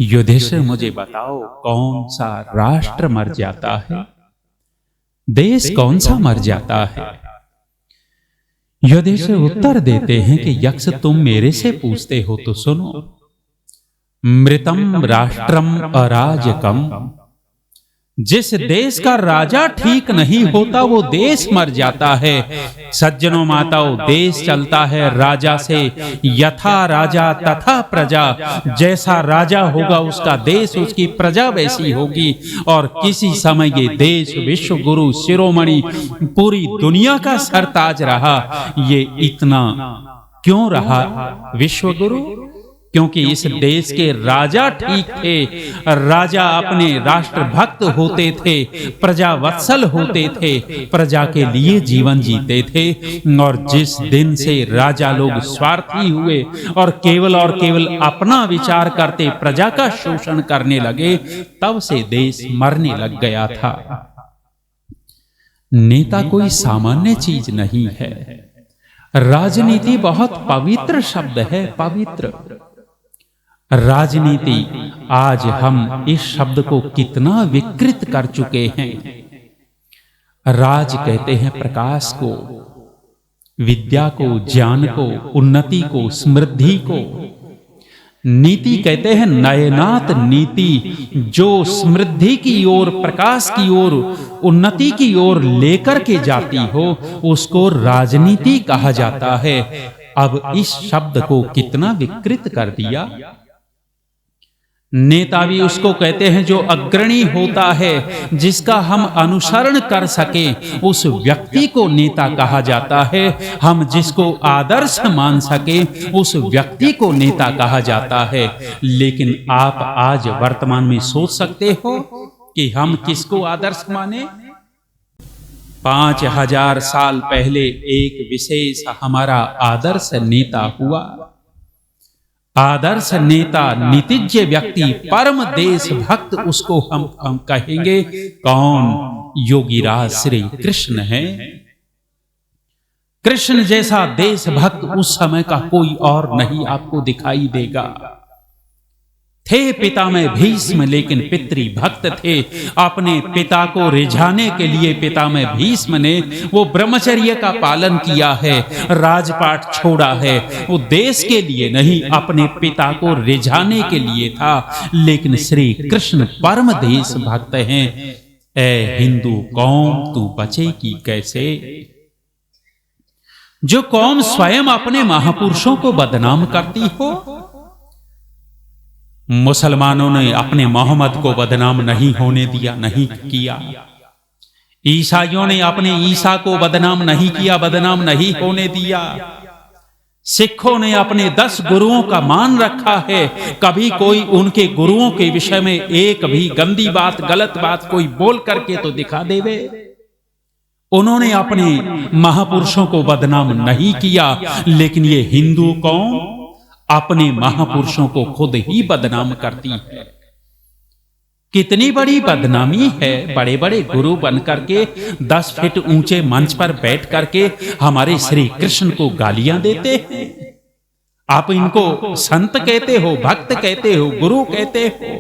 युधिष्ठिर मुझे बताओ कौन सा राष्ट्र मर जाता है, देश कौन सा मर जाता है। युधिष्ठिर उत्तर देते हैं कि यक्ष तुम मेरे से पूछते हो तो सुनो। मृतम राष्ट्रम अराजकम, जिस देश का राजा ठीक नहीं होता वो देश मर जाता है। सज्जनों माताओं, देश चलता है राजा से। यथा राजा तथा प्रजा, जैसा राजा होगा उसका देश, उसकी प्रजा वैसी होगी। और किसी समय ये देश विश्व गुरु शिरोमणि पूरी दुनिया का सरताज रहा। ये इतना क्यों रहा विश्व गुरु? क्योंकि इस देश के राजा ठीक थे। राजा अपने राष्ट्र भक्त होते थे, प्रजा वत्सल होते थे, प्रजा के लिए जीवन जीते थे। और जिस दिन से राजा लोग स्वार्थी हुए और केवल अपना विचार करते प्रजा का शोषण करने लगे, तब से देश मरने लग गया था। नेता कोई सामान्य चीज नहीं है। राजनीति बहुत पवित्र शब्द है, पवित्र राजनीति। आज हम इस शब्द को कितना विकृत कर चुके हैं। राज कहते हैं प्रकाश को, विद्या को, ज्ञान को, उन्नति को, समृद्धि को। नीति कहते हैं नयनात नीति, जो समृद्धि की ओर, प्रकाश की ओर, उन्नति की ओर लेकर के जाती हो, उसको राजनीति कहा जाता है। अब इस शब्द को कितना विकृत कर दिया। नेता भी उसको कहते हैं जो अग्रणी होता है, जिसका हम अनुसरण कर सके, उस व्यक्ति को नेता कहा जाता है। हम जिसको आदर्श मान सके, उस व्यक्ति को नेता कहा जाता है। लेकिन आप आज वर्तमान में सोच सकते हो कि हम किसको आदर्श माने? 5000 साल पहले एक विशेष हमारा आदर्श नेता हुआ। आदर्श नेता, नीतिज्ञ व्यक्ति, परम देशभक्त, उसको हम कहेंगे। कौन? योगीराज श्री कृष्ण है। कृष्ण जैसा देशभक्त उस समय का कोई और नहीं आपको दिखाई देगा। थे पिता में भीष्म, लेकिन पितृभक्त थे। अपने पिता को रिझाने के लिए पिता में भीष्म ने वो ब्रह्मचर्य का पालन किया है, राजपाट छोड़ा है। वो देश के लिए नहीं, अपने पिता को रिझाने के लिए था। लेकिन श्री कृष्ण परम देशभक्त हैं। ऐ हिंदू कौम, तू बचेगी कैसे? जो कौम स्वयं अपने महापुरुषों को बदनाम करती हो। मुसलमानों ने अपने मोहम्मद को बदनाम नहीं होने दिया, नहीं किया। ईसाइयों ने अपने ईसा को बदनाम नहीं किया, बदनाम नहीं होने दिया। सिखों ने अपने 10 गुरुओं का मान रखा है। कभी कोई उनके गुरुओं के विषय में एक भी गंदी बात, गलत बात कोई बोल करके तो दिखा देवे। उन्होंने अपने महापुरुषों को बदनाम नहीं किया। लेकिन ये हिंदू कौम अपने महापुरुषों को खुद ही बदनाम करती है। कितनी बड़ी बदनामी है। बड़े बड़े गुरु बनकर के 10 फीट ऊंचे मंच पर बैठ करके हमारे श्री कृष्ण को गालियां देते हैं। आप इनको संत कहते हो, भक्त कहते हो, गुरु कहते हो।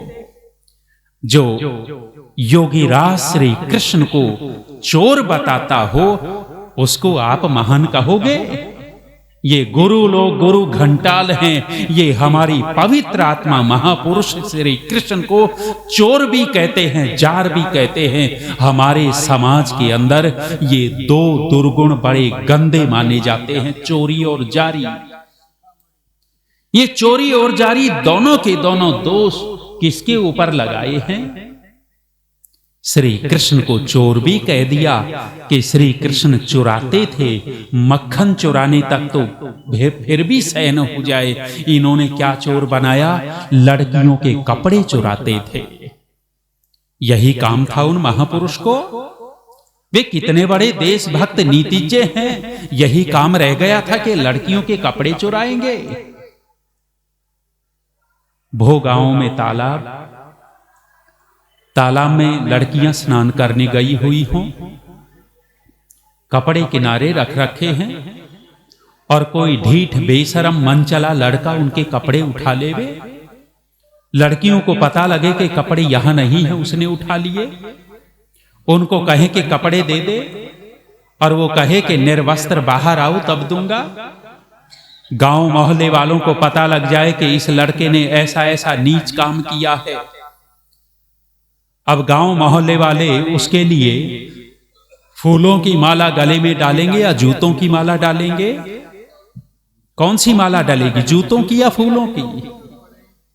जो योगीराज श्री कृष्ण को चोर बताता हो, उसको आप महान कहोगे? ये गुरु लोग गुरु घंटाल हैं। ये हमारी पवित्र आत्मा महापुरुष श्री कृष्ण को चोर भी कहते हैं, जार भी कहते हैं। हमारे समाज के अंदर ये 2 दुर्गुण बड़े गंदे माने जाते हैं, चोरी और जारी। ये चोरी और जारी दोनों के दोनों दोष किसके ऊपर लगाए हैं? श्री कृष्ण को चोर भी कह दिया कि श्री कृष्ण चुराते थे। मक्खन चुराने तक तो फिर भी सहन हो जाए। इन्होंने क्या चोर बनाया? लड़कियों के कपड़े चुराते थे। यही काम था उन महापुरुष को। वे कितने बड़े देशभक्त नीतिज्ञ हैं। यही काम रह गया था कि लड़कियों के कपड़े चुराएंगे। भोगांव में तालाब में लड़कियां स्नान करने गई हुई हों, कपड़े किनारे रख रखे हैं, और कोई ढीठ बेशरम मन चला लड़का उनके कपड़े उठा लेवे लड़कियों को पता लगे कि कपड़े यहां नहीं है, उसने उठा लिए, उनको कहे कि कपड़े दे दे और वो कहे कि निर्वस्त्र बाहर आओ तब दूंगा। गांव मोहल्ले वालों को पता लग जाए कि इस लड़के ने ऐसा ऐसा नीच काम किया है। अब गांव मोहल्ले वाले उसके लिए फूलों की माला गले में डालेंगे या जूतों की माला डालेंगे? कौन सी माला डलेगी, जूतों की या फूलों की?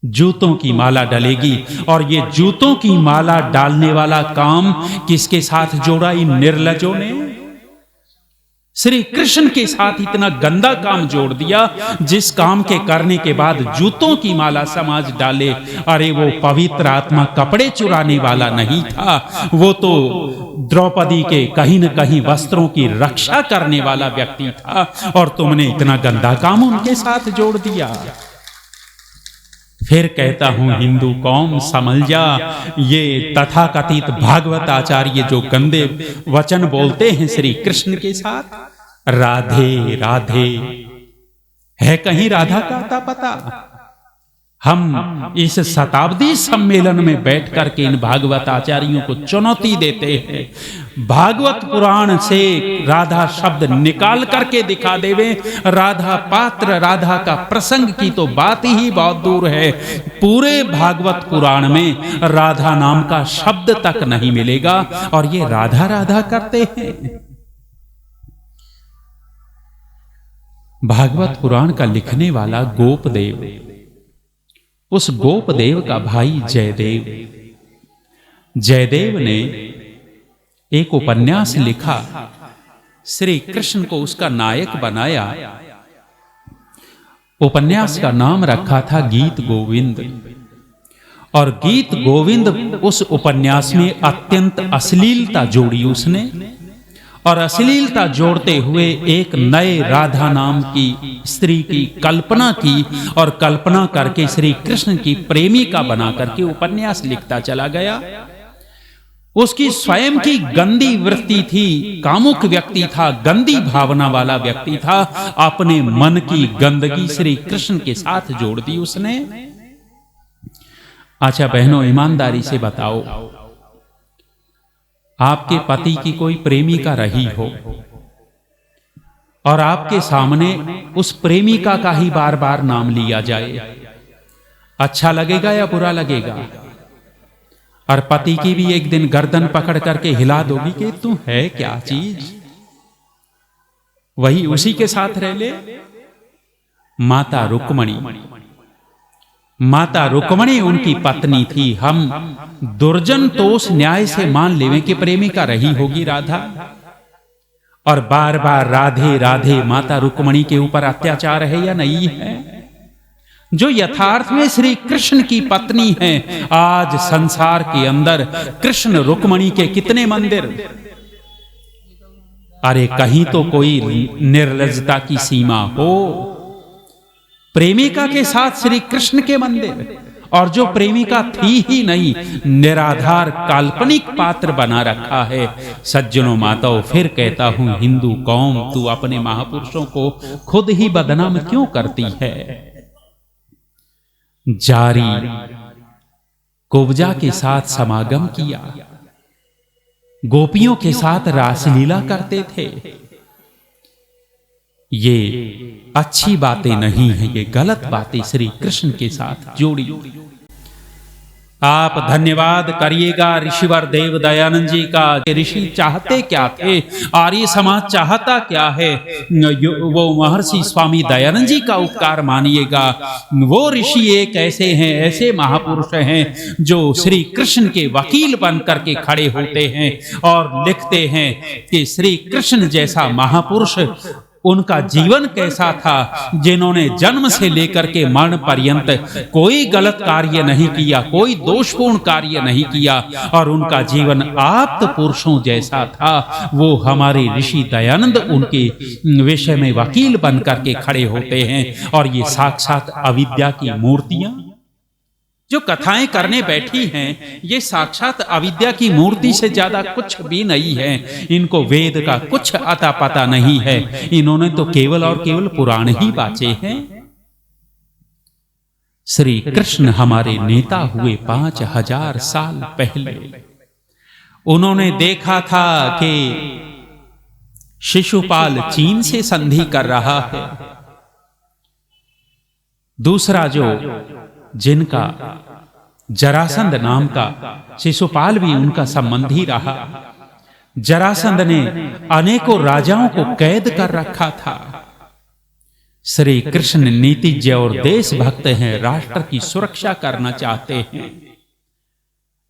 जूतों की माला डलेगी। और ये जूतों की माला डालने वाला काम किसके साथ जोड़ा इन निर्लजों ने? श्री कृष्ण के साथ इतना गंदा काम जोड़ दिया, जिस काम के करने के बाद जूतों की माला समाज डाले। अरे वो पवित्र आत्मा कपड़े चुराने वाला नहीं था, वो तो द्रौपदी के कहीं न कहीं वस्त्रों की रक्षा करने वाला व्यक्ति था, और तुमने इतना गंदा काम उनके साथ जोड़ दिया। फिर कहता हूं हिंदू कौम समझ जा, ये तथाकथित भागवत आचार्य जो गंदे वचन बोलते हैं श्री कृष्ण के साथ, राधे राधे, है कहीं राधा का अता पता? हम इस शताब्दी सम्मेलन में बैठ करके इन भागवत आचार्यों को चुनौती देते हैं, भागवत पुराण से राधा शब्द निकाल करके दिखा देवे। राधा पात्र, राधा का प्रसंग की तो बात ही बहुत दूर है, पूरे भागवत पुराण में राधा नाम का शब्द तक नहीं मिलेगा, और ये राधा राधा करते हैं। भागवत पुराण का लिखने वाला गोपदेव, उस गोपदेव का भाई जयदेव, जयदेव ने एक उपन्यास लिखा, श्री कृष्ण को उसका नायक बनाया। उपन्यास का नाम रखा था गीत गोविंद, और गीत गोविंद उस उपन्यास में अत्यंत अश्लीलता जोड़ी उसने, और अश्लीलता जोड़ते हुए एक नए राधा नाम की स्त्री की कल्पना की, और कल्पना करके श्री कृष्ण की प्रेमिका बना करके उपन्यास लिखता चला गया। उसकी स्वयं की गंदी वृत्ति थी, कामुक व्यक्ति था, गंदी भावना वाला व्यक्ति था, अपने मन की गंदगी श्री कृष्ण के साथ जोड़ दी उसने। अच्छा बहनों, ईमानदारी से बताओ, आपके पति की कोई प्रेमिका रही हो और आपके सामने उस प्रेमिका का ही बार बार नाम लिया जाए, अच्छा लगेगा या बुरा लगेगा? और पति की भी एक दिन गर्दन पकड़ करके हिला दोगी कि तू है क्या चीज, वही उसी के साथ रह ले। माता रुक्मणी, माता रुक्मणी उनकी पत्नी थी। हम दुर्जन तोष न्याय से मान लेवें कि प्रेमिका रही होगी राधा, और बार बार राधे राधे माता रुक्मणी के ऊपर अत्याचार है या नहीं है? जो यथार्थ में श्री कृष्ण की पत्नी है। आज संसार के अंदर कृष्ण रुक्मणी के कितने मंदिर, अरे कहीं तो कोई निर्लज्जता की सीमा हो। प्रेमिका के साथ श्री कृष्ण के मंदिर, और जो प्रेमिका थी ही नहीं, निराधार काल्पनिक पात्र बना रखा है। सज्जनों माताओं, फिर कहता हूं हिंदू कौम, तू अपने महापुरुषों को खुद ही बदनाम क्यों करती है? जारी कुब्जा के साथ समागम किया, गोपियों के साथ रासलीला करते थे। ये अच्छी बातें नहीं है, ये गलत बातें श्री कृष्ण के साथ जोड़ी। आप धन्यवाद करिएगा ऋषिवर देव दयानंद जी का। ऋषि चाहते क्या थे, आर्य समाज चाहता क्या है, वो महर्षि स्वामी दयानंद जी का उपकार मानिएगा। वो ऋषि एक ऐसे हैं, ऐसे महापुरुष हैं जो श्री कृष्ण के वकील बन करके खड़े होते हैं और लिखते हैं कि श्री कृष्ण जैसा महापुरुष, उनका जीवन कैसा था, जिन्होंने जन्म से लेकर के मरण पर्यंत कोई गलत कार्य नहीं किया, कोई दोषपूर्ण कार्य नहीं किया, और उनका जीवन आप्त पुरुषों जैसा था। वो हमारे ऋषि दयानंद उनके विषय में वकील बन करके खड़े होते हैं। और ये साक्षात अविद्या की मूर्तियां जो कथाएं करने बैठी हैं, ये साक्षात अविद्या की मूर्ति से ज्यादा कुछ भी नहीं है। इनको वेद का कुछ अता पता नहीं है, इन्होंने तो केवल और केवल पुराण ही बाचे हैं। श्री कृष्ण हमारे नेता हुए 5000 साल पहले। उन्होंने देखा था कि शिशुपाल चीन से संधि कर रहा है। दूसरा जो जिनका जरासंध नाम का शिशुपाल भी उनका संबंधी रहा। जरासंध ने अनेकों राजाओं को कैद कर रखा था। श्री कृष्ण नीतिज्ञ और देशभक्त हैं, राष्ट्र की सुरक्षा करना चाहते हैं।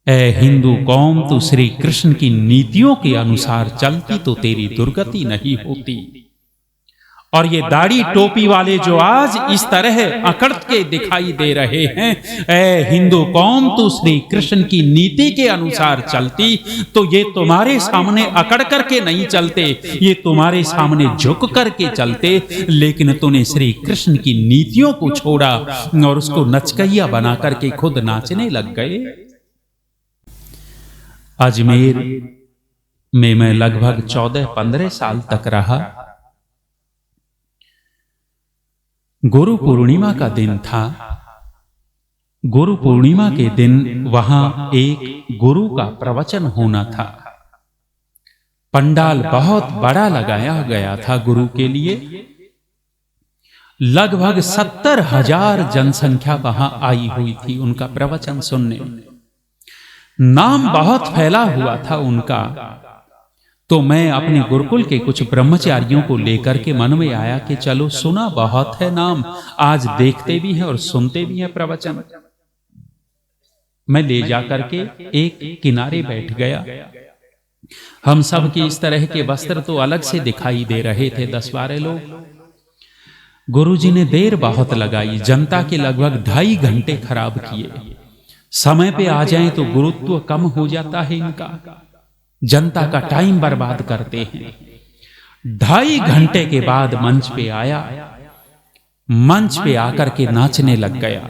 ऐ हिंदू कौम, तू श्री कृष्ण की नीतियों के अनुसार चलती तो तेरी दुर्गति नहीं होती। और ये दाढ़ी टोपी वाले जो आज इस तरह अकड़ के दिखाई दे रहे हैं, ऐ हिंदू कौम, तू श्री कृष्ण की नीति के अनुसार चलती तो ये तुम्हारे सामने अकड़ करके नहीं चलते, ये तुम्हारे सामने झुक करके चलते। लेकिन तूने श्री कृष्ण की नीतियों को छोड़ा और उसको नचकैया बना करके खुद नाचने लग गए। अजमेर में मैं लगभग 14-15 साल तक रहा। गुरु पूर्णिमा का दिन था। गुरु पूर्णिमा के दिन वहां एक गुरु का प्रवचन होना था। पंडाल बहुत बड़ा लगाया गया था गुरु के लिए। लगभग 70,000 जनसंख्या वहां आई हुई थी उनका प्रवचन सुनने। नाम बहुत फैला हुआ था उनका। तो मैं अपने गुरुकुल के कुछ ब्रह्मचारियों को लेकर के मन में आया कि चलो, सुना बहुत है नाम, आज देखते भी हैं और सुनते भी हैं प्रवचन। मैं ले जाकर के एक किनारे बैठ गया। हम सब के इस तरह के वस्त्र तो अलग से दिखाई दे रहे थे, 10-12 लोग। गुरुजी ने देर बहुत लगाई, जनता के लगभग 2.5 घंटे खराब किए। समय पे आ जाएं तो गुरुत्व कम हो जाता है इनका, जनता का टाइम बर्बाद करते हैं। 2.5 घंटे के बाद मंच पे आया। मंच पे आकर के नाचने लग गया।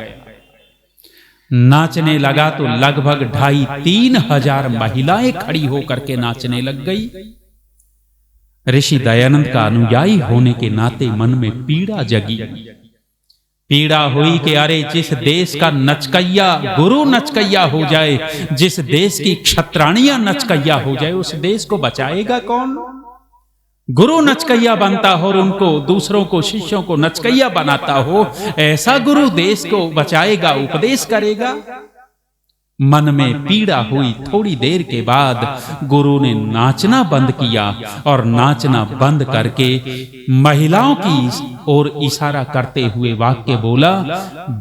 नाचने लगा तो लगभग 2,500-3 हजार महिलाएं खड़ी होकर के नाचने लग गई। ऋषि दयानंद का अनुयायी होने के नाते मन में पीड़ा जगी। पीड़ा हुई कि अरे, जिस देश का नचकैया गुरु नचकैया हो जाए, जिस देश की क्षत्राणियां नचकैया हो जाए, उस देश को बचाएगा कौन? गुरु नचकैया बनता हो और उनको दूसरों को, शिष्यों को नचकैया बनाता हो, ऐसा गुरु देश को बचाएगा, उपदेश करेगा। मन में पीड़ा हुई। थोड़ी देर के बाद गुरु ने नाचना बंद किया और नाचना बंद करके महिलाओं की ओर इशारा करते हुए वाक्य बोला,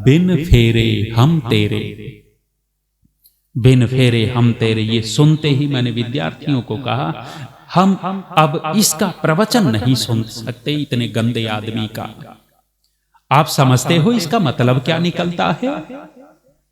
बिन फेरे हम तेरे, बिन फेरे हम तेरे। ये सुनते ही मैंने विद्यार्थियों को कहा, हम अब इसका प्रवचन नहीं सुन सकते इतने गंदे आदमी का। आप समझते हो इसका मतलब क्या निकलता है?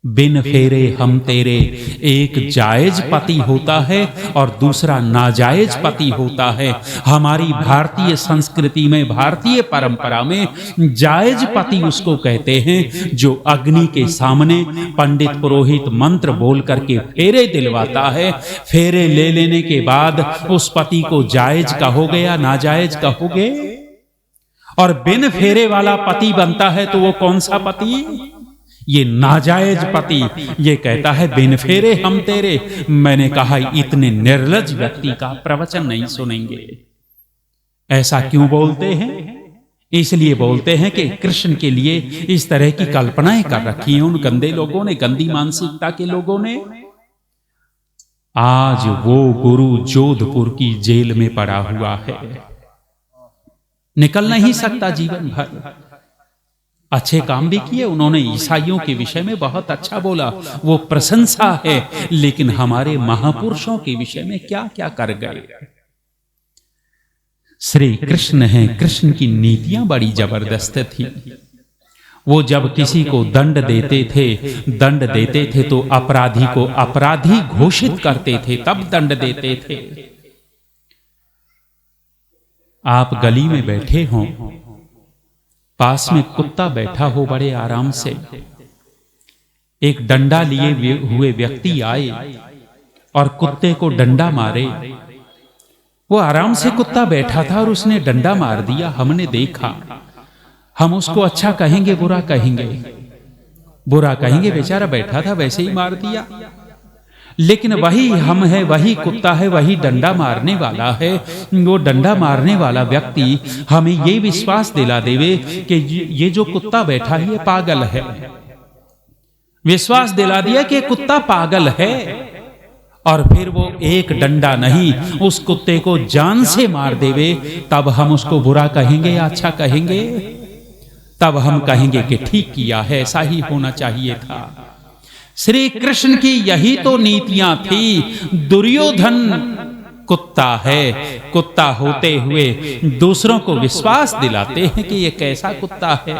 बिन फेरे हम तेरे, एक जायज पति होता है और दूसरा नाजायज पति होता है। हमारी भारतीय संस्कृति में, भारतीय परंपरा में जायज पति उसको कहते हैं जो अग्नि के सामने पंडित पुरोहित मंत्र बोल करके फेरे दिलवाता है। फेरे ले लेने के बाद उस पति को जायज कहोगे या नाजायज कहोगे? और बिन फेरे वाला पति बनता है तो वो कौन सा पति? ये नाजायज पति। ये कहता है बिन फेरे हम तेरे। मैंने कहा इतने निर्लज्ज व्यक्ति का प्रवचन नहीं सुनेंगे। ऐसा क्यों बोलते हैं? इसलिए बोलते हैं कि कृष्ण के लिए इस तरह की कल्पनाएं कर रखी हैं उन गंदे लोगों ने, गंदी मानसिकता के लोगों ने। आज वो गुरु जोधपुर की जेल में पड़ा हुआ है, निकल नहीं सकता जीवन भर। अच्छे काम भी किए उन्होंने, ईसाइयों के विषय में बहुत अच्छा बोला, वो प्रशंसा है। लेकिन हमारे महापुरुषों के विषय में क्या क्या कर गए। श्री कृष्ण हैं, कृष्ण की नीतियां बड़ी जबरदस्त थी। वो जब किसी को दंड देते थे तो अपराधी को अपराधी घोषित करते थे, तब दंड देते थे। आप गली में बैठे हों, पास में कुत्ता बैठा हो बड़े आराम से, एक डंडा लिए हुए व्यक्ति आए और कुत्ते को डंडा मारे। वो आराम से कुत्ता बैठा था और उसने डंडा मार दिया। हमने देखा, हम उसको अच्छा कहेंगे बुरा कहेंगे? बुरा कहेंगे बेचारा बैठा था वैसे ही मार दिया। लेकिन वही हम है, वही कुत्ता है, वही डंडा मारने वाला है। वो डंडा मारने वाला व्यक्ति हमें ये विश्वास दिला देवे कि ये जो कुत्ता बैठा है ये पागल है। विश्वास दिला दिया कि कुत्ता पागल है, और फिर वो एक डंडा नहीं उस कुत्ते को जान से मार देवे, तब हम उसको बुरा कहेंगे या अच्छा कहेंगे? तब हम कहेंगे कि ठीक किया है, ऐसा ही होना चाहिए था। श्री कृष्ण की यही तो नीतियां थी। दुर्योधन कुत्ता है, कुत्ता होते हुए दूसरों को विश्वास दिलाते हैं कि ये कैसा कुत्ता है।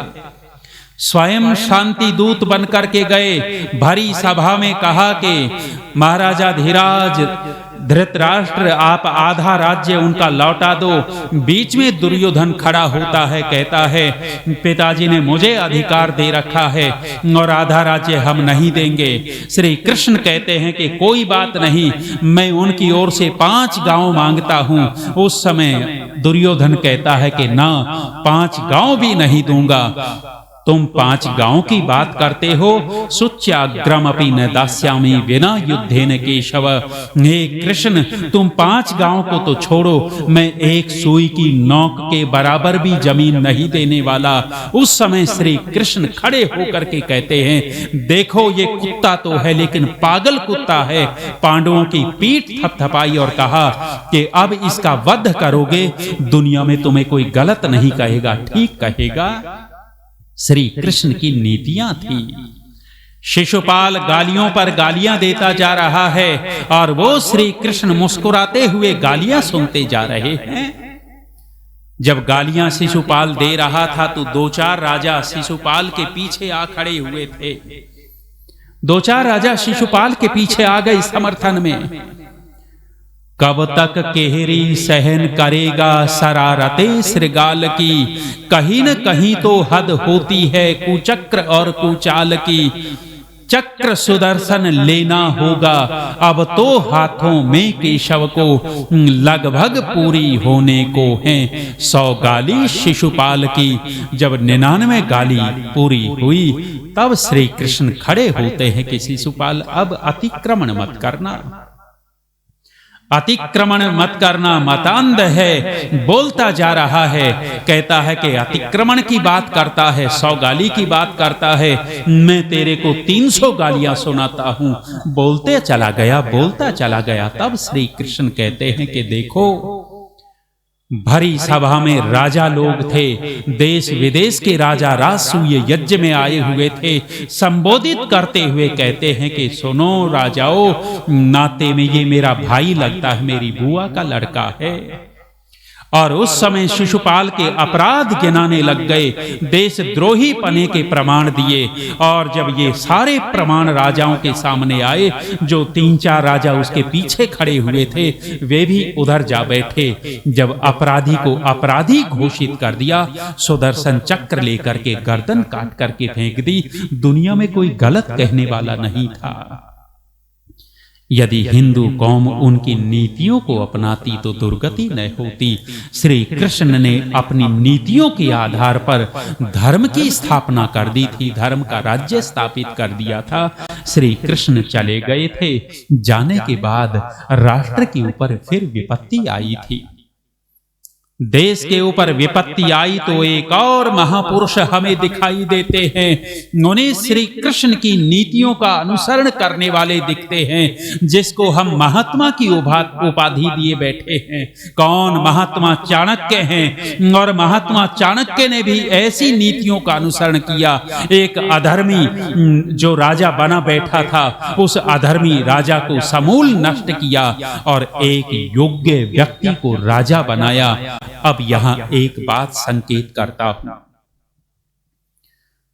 स्वयं शांति दूत बनकर के गए, भरी सभा में कहा कि महाराजा धीराज, धृतराष्ट्र, आप आधा राज्य उनका लौटा दो। बीच में दुर्योधन खड़ा होता है, कहता है पिताजी ने मुझे अधिकार दे रखा है और आधा राज्य हम नहीं देंगे। श्री कृष्ण कहते हैं कि कोई बात नहीं, मैं उनकी ओर से 5 गांव मांगता हूं। उस समय दुर्योधन कहता है कि ना, 5 गांव भी नहीं दूंगा। तुम 5 गांव की बात करते हो, सुच्याग्रमपि न दास्यामि विना युद्धेन केशव। हे कृष्ण, तुम 5 गांव को तो छोड़ो, मैं एक सुई की नोक के बराबर भी जमीन नहीं देने वाला। उस समय श्री कृष्ण खड़े होकर के कहते हैं, देखो ये कुत्ता तो है लेकिन पागल कुत्ता है। पांडवों की पीठ थपथपाई और कहा कि अब इसका वध करोगे, दुनिया में तुम्हें कोई गलत नहीं कहेगा, ठीक कहेगा। श्री कृष्ण की नीतियां थी। शिशुपाल गालियों पर गालियां देता जा रहा है और वो श्री कृष्ण मुस्कुराते हुए गालियां सुनते जा रहे हैं। जब गालियां शिशुपाल दे रहा था तो 2-4 राजा शिशुपाल के पीछे आ खड़े हुए थे। 2-4 राजा शिशुपाल के पीछे आ गए समर्थन में। कब तक केहरी सहन करेगा शरारते श्रृगाल की, कहीं न कहीं तो हद होती है कुचक्र और कुचाल की। चक्र सुदर्शन लेना होगा अब तो हाथों में, केशव को लगभग पूरी होने को हैं 100 गाली शिशुपाल की। जब 99 गाली पूरी हुई तब श्री कृष्ण खड़े होते हैं कि शिशुपाल अब अतिक्रमण मत करना, अतिक्रमण मत करना, मतांध है। बोलता जा रहा है, कहता है कि अतिक्रमण की बात करता है, 100 गाली की बात करता है, मैं तेरे को 300 गालियां सुनाता हूं। बोलते चला गया, बोलता चला गया। तब श्री कृष्ण कहते हैं कि देखो, भरी सभा में राजा लोग थे, देश विदेश के राजा राजसूय यज्ञ में आए हुए थे। संबोधित करते हुए कहते हैं कि सुनो राजाओं, नाते में ये मेरा भाई लगता है, मेरी बुआ का लड़का है। और उस समय शिशुपाल के अपराध गिनाने लग गए, देशद्रोही पने के प्रमाण दिए। और जब ये सारे प्रमाण राजाओं के सामने आए, जो 3-4 राजा उसके पीछे खड़े हुए थे वे भी उधर जा बैठे। जब अपराधी को अपराधी घोषित कर दिया, सुदर्शन चक्र लेकर के गर्दन काट करके फेंक दी। दुनिया में कोई गलत कहने वाला नहीं था। यदि हिंदू कौम उनकी नीतियों को अपनाती तो दुर्गति न होती। श्री कृष्ण ने अपनी नीतियों के आधार पर धर्म की स्थापना कर दी थी, धर्म का राज्य स्थापित कर दिया था। श्री कृष्ण चले गए थे, जाने के बाद राष्ट्र के ऊपर फिर विपत्ति आई थी। देश के ऊपर विपत्ति आई तो एक और महापुरुष हमें दिखाई देते हैं। उन्हें श्री कृष्ण की नीतियों का अनुसरण करने वाले दिखते हैं, जिसको हम महात्मा की उपाधि दिए बैठे हैं। कौन? महात्मा चाणक्य हैं। और महात्मा चाणक्य ने भी ऐसी नीतियों का अनुसरण किया। एक अधर्मी जो राजा बना बैठा था, उस अधर्मी राजा को समूल नष्ट किया और एक योग्य व्यक्ति को राजा बनाया। अब यहां एक बात संकेत करता हूं,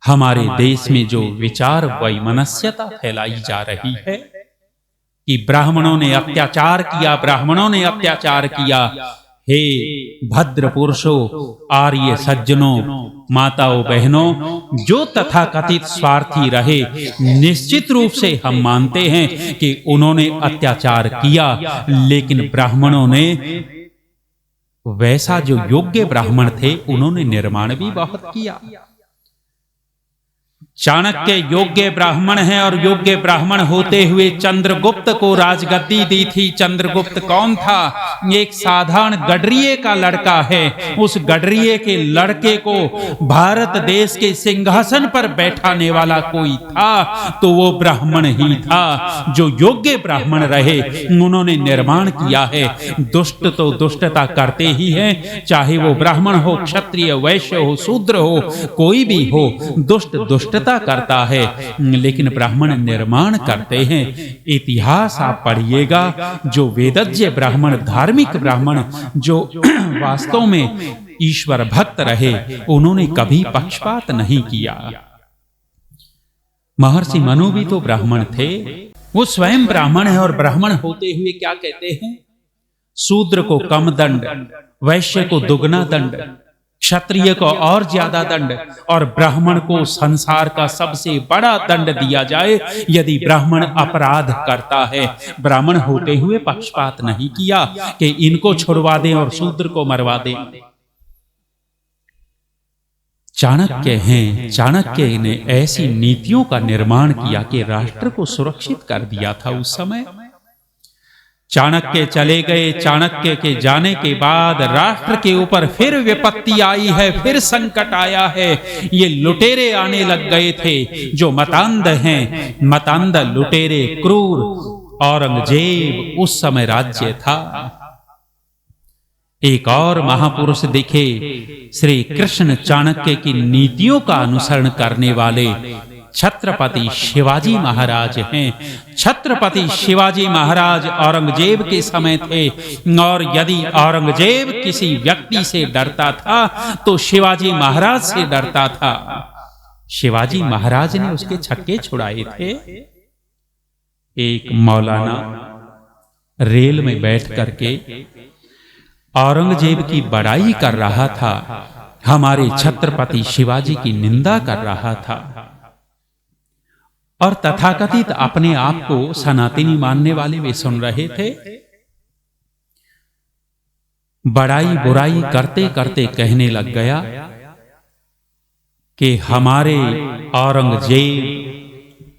हमारे देश में जो विचार वैमनस्यता फैलाई जा रही है कि ब्राह्मणों ने अत्याचार किया, ब्राह्मणों ने अत्याचार किया। हे भद्र पुरुषों, आर्य सज्जनों, माताओं, बहनों, जो तथाकथित स्वार्थी रहे, निश्चित रूप से हम मानते हैं कि उन्होंने अत्याचार किया, लेकिन ब्राह्मणों ने वैसा जो योग्य ब्राह्मण थे उन्होंने निर्माण भी बहुत किया। चाणक्य योग्य ब्राह्मण हैं और योग्य ब्राह्मण होते हुए चंद्रगुप्त को राजगद्दी दी थी। चंद्रगुप्त कौन था? एक साधारण गडरिये का लड़का है। उस गडरिये के लड़के को भारत देश के सिंहासन पर बैठाने वाला कोई था तो वो ब्राह्मण ही था। जो योग्य ब्राह्मण रहे उन्होंने निर्माण किया है। दुष्ट तो दुष्टता करते ही हैं, चाहे वो ब्राह्मण हो, क्षत्रिय, वैश्य हो, शूद्र हो, कोई भी हो, दुष्ट दुष्टता करता है, लेकिन ब्राह्मण निर्माण करते हैं। इतिहास आप पढ़िएगा, जो वेदज्ञ ब्राह्मण, धार्मिक ब्राह्मण, जो वास्तव में ईश्वर भक्त रहे, उन्होंने कभी पक्षपात नहीं किया। महर्षि मनु भी तो ब्राह्मण थे, वो स्वयं ब्राह्मण है और ब्राह्मण होते हुए क्या कहते हैं? शूद्र को कम दंड, वैश्य को दुगना दंड, क्षत्रिय को और ज्यादा दंड और ब्राह्मण को संसार का सबसे बड़ा दंड दिया जाए यदि ब्राह्मण अपराध करता है। ब्राह्मण होते हुए पक्षपात नहीं किया कि इनको छुड़वा दें और शूद्र को मरवा दें। चाणक्य हैं, चाणक्य ने ऐसी नीतियों का निर्माण किया कि राष्ट्र को सुरक्षित कर दिया था। उस समय चाणक्य चले गए। चाणक्य के जाने के बाद राष्ट्र के ऊपर फिर विपत्ति आई है, फिर संकट आया है। ये लुटेरे आने लग गए थे जो मतांध हैं, मतांध लुटेरे, क्रूर। औरंगजेब उस समय राज्य था। एक और महापुरुष दिखे, श्री कृष्ण चाणक्य की नीतियों का अनुसरण करने वाले छत्रपति शिवाजी महाराज हैं। छत्रपति शिवाजी महाराज औरंगजेब के समय थे और यदि औरंगजेब किसी व्यक्ति से डरता था तो शिवाजी महाराज से डरता था। शिवाजी महाराज ने उसके छक्के छुड़ाए थे। एक मौलाना रेल में बैठ करके औरंगजेब की बड़ाई कर रहा था, हमारे छत्रपति शिवाजी की निंदा कर रहा था और तथाकथित अपने आप को सनातनी मानने वाले वे सुन रहे थे। बड़ाई बुराई करते करते कहने लग गया कि हमारे औरंगजेब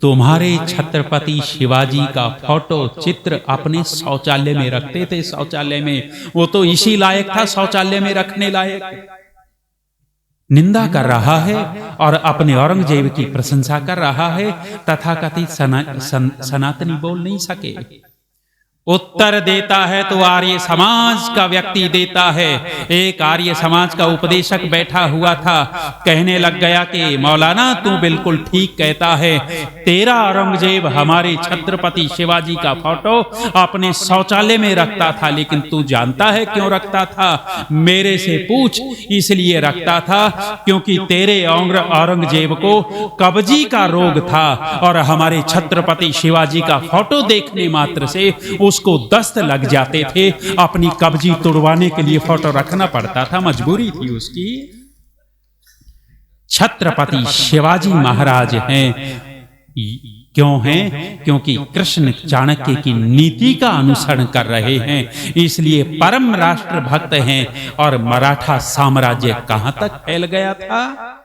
तुम्हारे छत्रपति शिवाजी का फोटो चित्र अपने शौचालय में रखते थे। शौचालय में वो तो इसी लायक था, शौचालय में रखने लायक। निंदा कर रहा है और अपने औरंगजेब की प्रशंसा कर रहा है। तथाकथित सनातनी बोल नहीं सके। उत्तर देता है तो आर्य समाज का व्यक्ति देता है। एक आर्य समाज का उपदेशक बैठा हुआ था, कहने लग गया कि मौलाना तू बिल्कुल ठीक कहता है, तेरा औरंगजेब हमारे छत्रपति शिवाजी का फोटो अपने शौचालय में रखता था, लेकिन तू जानता है क्यों रखता था? मेरे से पूछ। इसलिए रखता था क्योंकि तेरे औरंगजेब को कब्जी का रोग था और हमारे छत्रपति शिवाजी का फोटो देखने मात्र से उसको दस्त लग जाते थे। अपनी कब्जी तुड़वाने के लिए फोटो रखना पड़ता था, मजबूरी थी उसकी। छत्रपति शिवाजी महाराज हैं। क्यों हैं? क्योंकि कृष्ण चाणक्य की नीति का अनुसरण कर रहे हैं, इसलिए परम राष्ट्र भक्त हैं। और मराठा साम्राज्य कहां तक फैल गया था?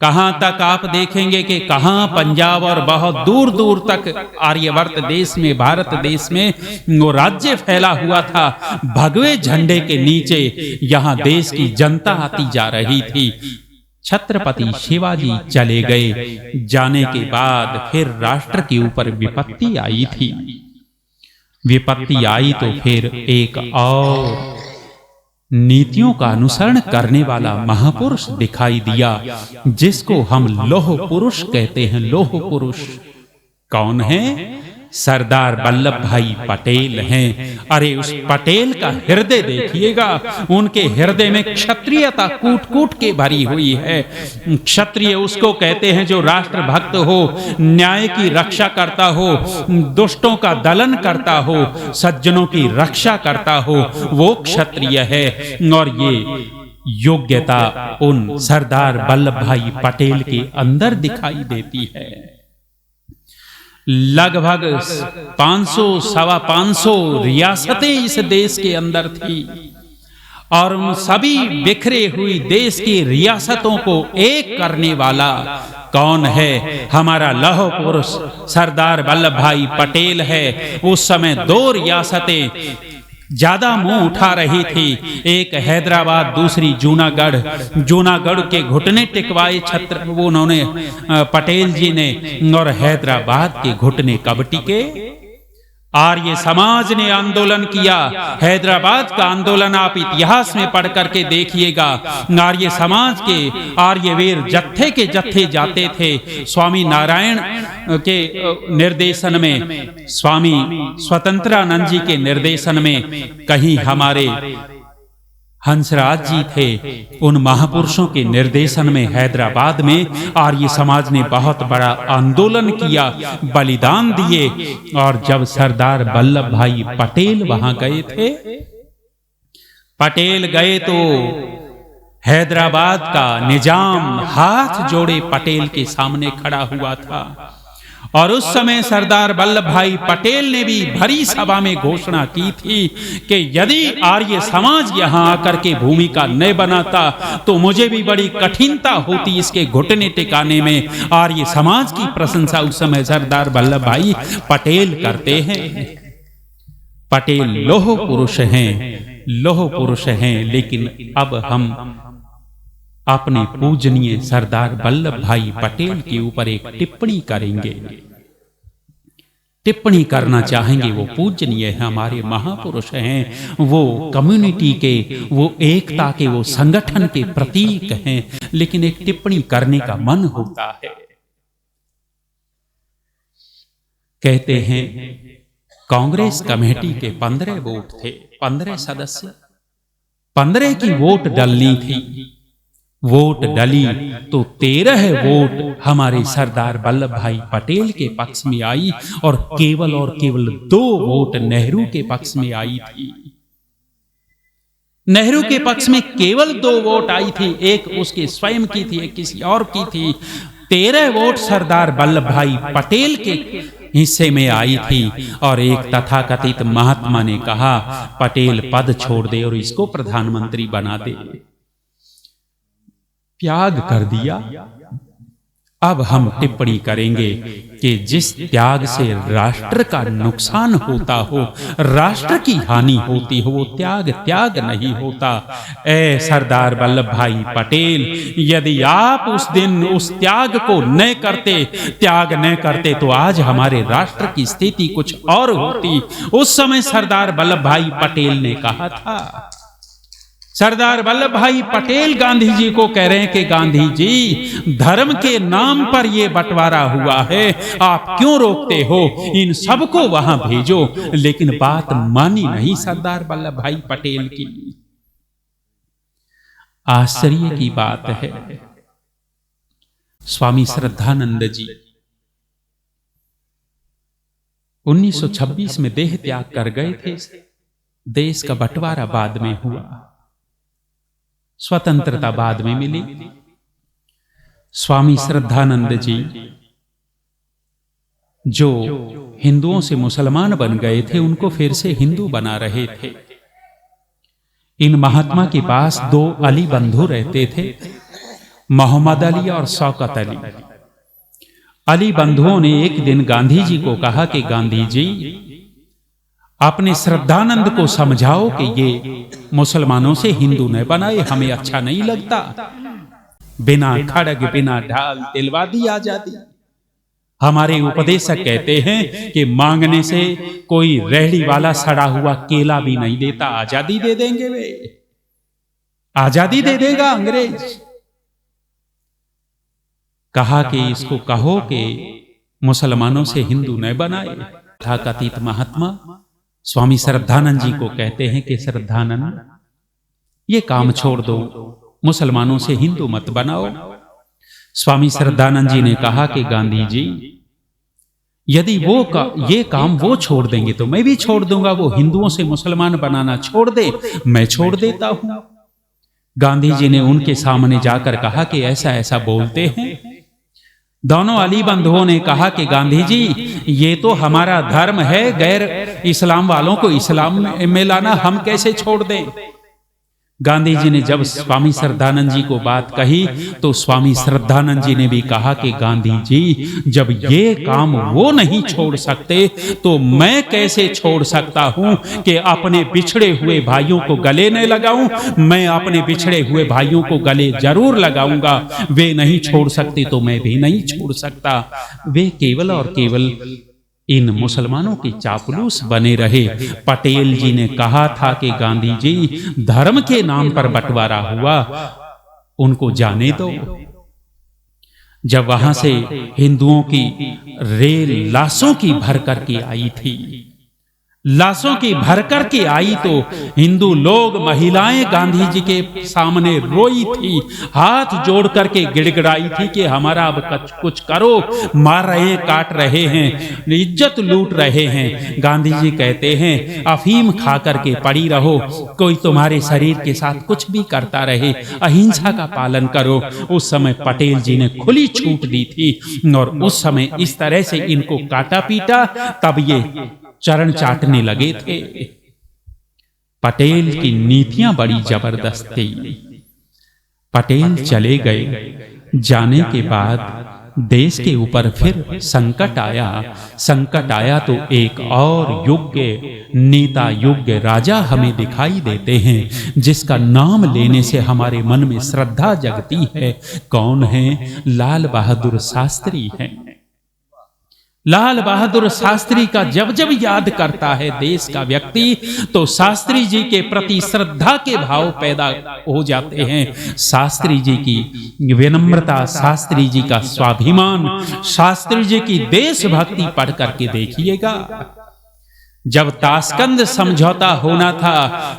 कहां तक आप देखेंगे कि कहां पंजाब और बहुत दूर दूर तक आर्यवर्त देश में, भारत देश में वो राज्य फैला हुआ था। भगवे झंडे के नीचे यहां देश की जनता आती जा रही थी। छत्रपति शिवाजी चले गए। जाने के बाद फिर राष्ट्र के ऊपर विपत्ति आई थी। विपत्ति आई तो फिर एक और नीतियों का अनुसरण करने वाला महापुरुष दिखाई दिया, जिसको हम लौह पुरुष कहते हैं। लौह पुरुष कौन है? सरदार वल्लभ भाई पटेल हैं। अरे उस पटेल का हृदय देखिएगा, उनके हृदय में क्षत्रियता कूट कूट के भरी हुई है। क्षत्रिय उसको कहते हैं जो राष्ट्र भक्त हो, न्याय की रक्षा करता हो, दुष्टों का दलन करता हो, सज्जनों की रक्षा करता हो, वो क्षत्रिय है। और ये योग्यता उन सरदार वल्लभ भाई पटेल के अंदर दिखाई देती है। लगभग 500 सवा 500 रियासतें इस देश के अंदर थी और उन सभी बिखरे हुई देश की रियासतों को एक करने वाला कौन है? हमारा लौह पुरुष सरदार वल्लभ भाई पटेल है। उस समय 2 रियासतें ज्यादा मुंह उठा रही थी, एक हैदराबाद, दूसरी जूनागढ़। जूनागढ़ के घुटने टिकवाए छत्र वो उन्होंने पटेल जी ने, और हैदराबाद के घुटने कब टिके? आर्य समाज ने आंदोलन किया। हैदराबाद का आंदोलन आप इतिहास में पढ़ करके देखिएगा। आर्य समाज के आर्यवीर जत्थे के जत्थे जाते थे। स्वामी नारायण के निर्देशन में, स्वामी स्वतंत्रानंद जी के निर्देशन में, कहीं हमारे हंसराज जी थे, उन महापुरुषों के निर्देशन में हैदराबाद में आर्य समाज ने बहुत बड़ा आंदोलन किया, बलिदान दिए। और जब सरदार वल्लभ भाई पटेल वहां गए थे, पटेल गए तो हैदराबाद का निजाम हाथ जोड़े पटेल के सामने खड़ा हुआ था। और उस समय सरदार वल्लभ भाई पटेल ने भी भरी सभा में घोषणा की थी कि यदि आर्य समाज यहां आकर के भूमिका न बनाता तो मुझे भी बड़ी कठिनता होती इसके घुटने टिकाने में। आर्य समाज की प्रशंसा उस समय सरदार वल्लभ भाई पटेल करते हैं। पटेल लौह पुरुष हैं, लौह पुरुष हैं। लेकिन अब हम अपने पूजनीय सरदार वल्लभ भाई पटेल के ऊपर एक टिप्पणी करेंगे, टिप्पणी करना चाहेंगे। वो पूजनीय है, हमारे महापुरुष हैं, वो कम्युनिटी के, वो एकता के, वो संगठन के प्रतीक हैं। लेकिन एक टिप्पणी करने का मन होता है। कहते हैं कांग्रेस कमेटी के 15 वोट थे, 15 सदस्य, 15 की वोट डलनी थी। वोट डली तो 13 वोट हमारे सरदार वल्लभ भाई पटेल के पक्ष में आई और केवल 2 वोट नेहरू के पक्ष में आई थी। नेहरू के पक्ष में केवल 2 वोट आई थी, एक उसके स्वयं की थी, एक किसी और की थी। 13 वोट सरदार वल्लभ भाई पटेल के हिस्से में आई थी। और एक तथाकथित महात्मा ने कहा पटेल पद छोड़ दे और इसको प्रधानमंत्री बना दे। त्याग कर दिया। अब हम टिप्पणी करेंगे कि जिस त्याग से राष्ट्र का नुकसान होता हो, राष्ट्र की हानि होती हो, वो त्याग नहीं होता। ए सरदार वल्लभ भाई पटेल, यदि आप उस दिन उस त्याग को न करते, त्याग न करते तो आज हमारे राष्ट्र की स्थिति कुछ और होती। उस समय सरदार वल्लभ भाई पटेल ने कहा था, सरदार वल्लभ भाई पटेल गांधी जी को कह रहे हैं कि गांधी जी, धर्म के नाम पर यह बंटवारा हुआ है, आप क्यों रोकते हो? इन सबको वहां भेजो। लेकिन बात मानी नहीं सरदार वल्लभ भाई पटेल की। आश्चर्य की बात है, स्वामी श्रद्धानंद जी 1926 में देह त्याग कर गए थे। देश का बंटवारा बाद में हुआ, स्वतंत्रता बाद में मिली। स्वामी श्रद्धानंद जी जो हिंदुओं से मुसलमान बन गए थे, उनको फिर से हिंदू बना रहे थे। इन महात्मा के पास 2 अली बंधु रहते थे, मोहम्मद अली और शौकत अली। अली बंधुओं ने एक दिन गांधी जी को कहा कि गांधी जी, अपने श्रद्धानंद को समझाओ कि ये मुसलमानों से हिंदू न बनाए, हमें अच्छा नहीं लगता। बिना खड़ग बिना ढाल तिलवादी आजादी। हमारे उपदेशक कहते हैं कि मांगने से कोई रेहड़ी वाला सड़ा हुआ केला भी नहीं देता, आजादी दे देंगे वे, आजादी दे देगा अंग्रेज। कहा कि इसको कहो कि मुसलमानों से हिंदू न बनाए। तथाकथित महात्मा स्वामी श्रद्धानंद जी को कहते हैं कि श्रद्धानंद, ये काम छोड़ दो, मुसलमानों से हिंदू मत बनाओ। स्वामी श्रद्धानंद जी ने कहा कि गांधी जी, यदि ये काम वो छोड़ देंगे तो मैं भी छोड़ दूंगा। वो हिंदुओं से मुसलमान बनाना छोड़ दे, मैं छोड़ देता हूं। गांधी जी ने उनके सामने जाकर कहा कि ऐसा ऐसा बोलते हैं। दोनों अली बंधुओं ने कहा कि गांधी जी, ये तो हमारा धर्म है, गैर इस्लाम वालों को इस्लाम में लाना हम कैसे छोड़ दें? गांधी जी ने जब स्वामी श्रद्धानंद जी को बात कही तो स्वामी श्रद्धानंद जी ने भी कहा कि गांधी जी, जब ये काम वो नहीं छोड़ सकते तो मैं कैसे छोड़ सकता हूं कि अपने बिछड़े हुए भाइयों को गले न लगाऊं। मैं अपने बिछड़े हुए भाइयों को गले जरूर लगाऊंगा, वे नहीं छोड़ सकते तो मैं भी नहीं छोड़ सकता। वे केवल और केवल इन मुसलमानों की चापलूस बने रहे। पटेल जी ने कहा था कि गांधी जी, धर्म के नाम पर बंटवारा हुआ, उनको जाने दो। जब वहां से हिंदुओं की रेल लाशों की भर करके आई थी, लाशों की भर करके आई, तो हिंदू लोग, महिलाएं गांधी जी के सामने रोई थी, हाथ जोड़ करके गिड़गिड़ाई थी कि हमारा अब कुछ करो, मार रहे हैं, काट रहे हैं, इज्जत लूट रहे हैं। गांधी जी कहते हैं, अफीम खा करके पड़ी रहो, कोई तुम्हारे शरीर के साथ कुछ भी करता रहे, अहिंसा का पालन करो। उस समय पटेल जी ने खुली छूट दी थी और उस समय इस तरह से इनको काटा पीटा, तब ये चरण चाटने लगे थे। पटेल की नीतियां बड़ी जबरदस्त थी। पटेल चले गए, जाने के बाद देश के ऊपर फिर संकट आया। संकट आया तो एक और योग्य नेता, योग्य राजा हमें दिखाई देते हैं, जिसका नाम लेने से हमारे मन में श्रद्धा जगती है। कौन है? लाल बहादुर शास्त्री हैं। लाल बहादुर शास्त्री का जब जब याद करता है देश का व्यक्ति, तो शास्त्री जी के प्रति श्रद्धा के भाव पैदा हो जाते हैं। शास्त्री जी की विनम्रता, शास्त्री जी का स्वाभिमान, शास्त्री जी की देशभक्ति पढ़ करके देखिएगा। जब ताशकंद समझौता होना था,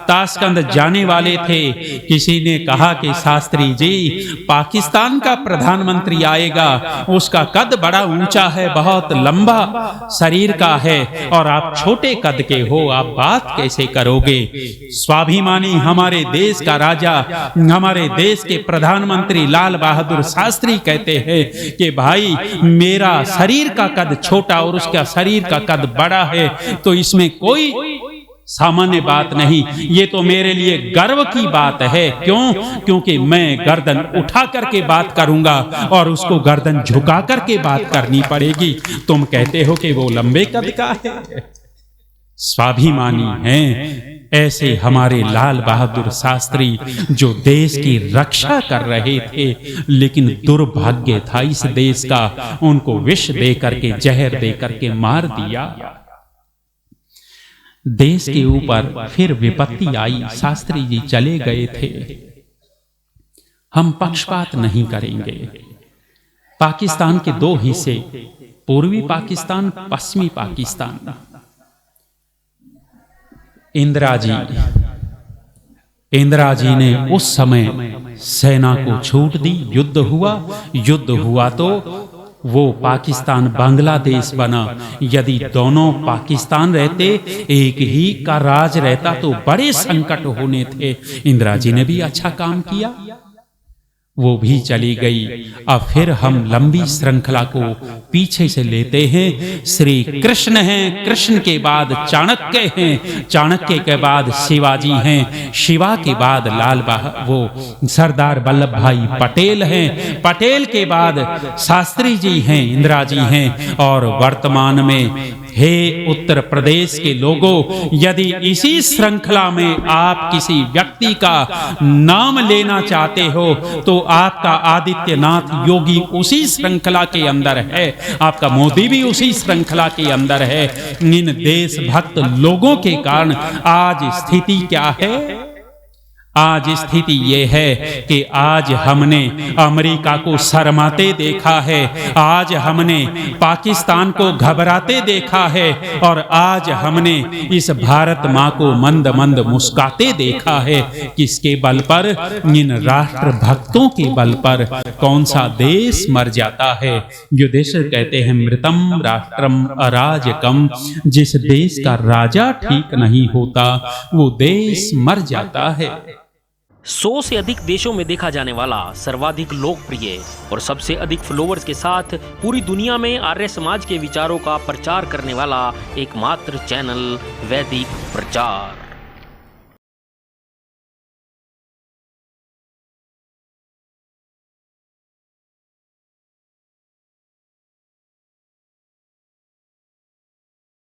ताशकंद जाने वाले थे, किसी ने कहा कि शास्त्री जी, पाकिस्तान का प्रधानमंत्री आएगा, उसका कद बड़ा ऊंचा है, बहुत लंबा शरीर का है और आप छोटे कद के हो, आप बात कैसे करोगे? स्वाभिमानी हमारे देश का राजा, हमारे देश के प्रधानमंत्री लाल बहादुर शास्त्री कहते हैं कि भाई, मेरा शरीर का कद छोटा और उसका शरीर का कद बड़ा है, तो इसमें कोई सामान्य बात नहीं, ये तो मेरे लिए गर्व की बात है। क्यों? क्योंकि मैं गर्दन उठा करके बात करूंगा और उसको गर्दन झुका करके बात करनी पड़ेगी। तुम कहते हो कि वो लंबे कद का है। स्वाभिमानी हैं। ऐसे हमारे लाल बहादुर शास्त्री, जो देश की रक्षा कर रहे थे, लेकिन दुर्भाग्य था इस देश का, उनको विष दे करके, जहर दे करके मार दिया। देश के ऊपर फिर विपत्ति आई, शास्त्री जी चले गए थे। हम पक्षपात नहीं करेंगे। पाकिस्तान के दो हिस्से, पूर्वी पाकिस्तान, पश्चिमी पाकिस्तान। इंदिरा जी ने उस समय सेना को छूट दी, युद्ध हुआ तो वो पाकिस्तान बांग्लादेश बना। यदि दोनों पाकिस्तान रहते, एक ही का राज रहता, तो बड़े संकट होने थे। इंदिरा जी ने भी अच्छा काम किया, वो भी चली गई। अब फिर हम लंबी श्रृंखला को पीछे से लेते हैं। श्री कृष्ण हैं, कृष्ण के बाद चाणक्य हैं, चाणक्य के बाद शिवाजी हैं, शिवा के बाद वो सरदार वल्लभ भाई पटेल हैं, पटेल के बाद शास्त्री जी हैं, इंदिरा जी हैं। और वर्तमान में, हे उत्तर प्रदेश के लोगों, यदि इसी श्रृंखला में आप किसी व्यक्ति का नाम लेना चाहते हो, तो आपका आदित्यनाथ योगी उसी श्रृंखला के अंदर है, आपका मोदी भी उसी श्रृंखला के अंदर है। इन देशभक्त लोगों के कारण आज स्थिति क्या है? आज स्थिति ये है कि आज हमने अमेरिका को शर्माते देखा है, आज हमने पाकिस्तान को घबराते देखा है, और आज हमने इस भारत माँ को मंद मंद मुस्काते देखा है। किसके बल पर? इन राष्ट्र भक्तों के बल पर। कौन सा देश मर जाता है? युधिष्ठिर कहते हैं, मृतम राष्ट्रम अराजकम। जिस देश का राजा ठीक नहीं होता, वो देश मर जाता है। 100 से अधिक देशों में देखा जाने वाला, सर्वाधिक लोकप्रिय और सबसे अधिक फॉलोअर्स के साथ पूरी दुनिया में आर्य समाज के विचारों का प्रचार करने वाला एकमात्र चैनल वैदिक प्रचार।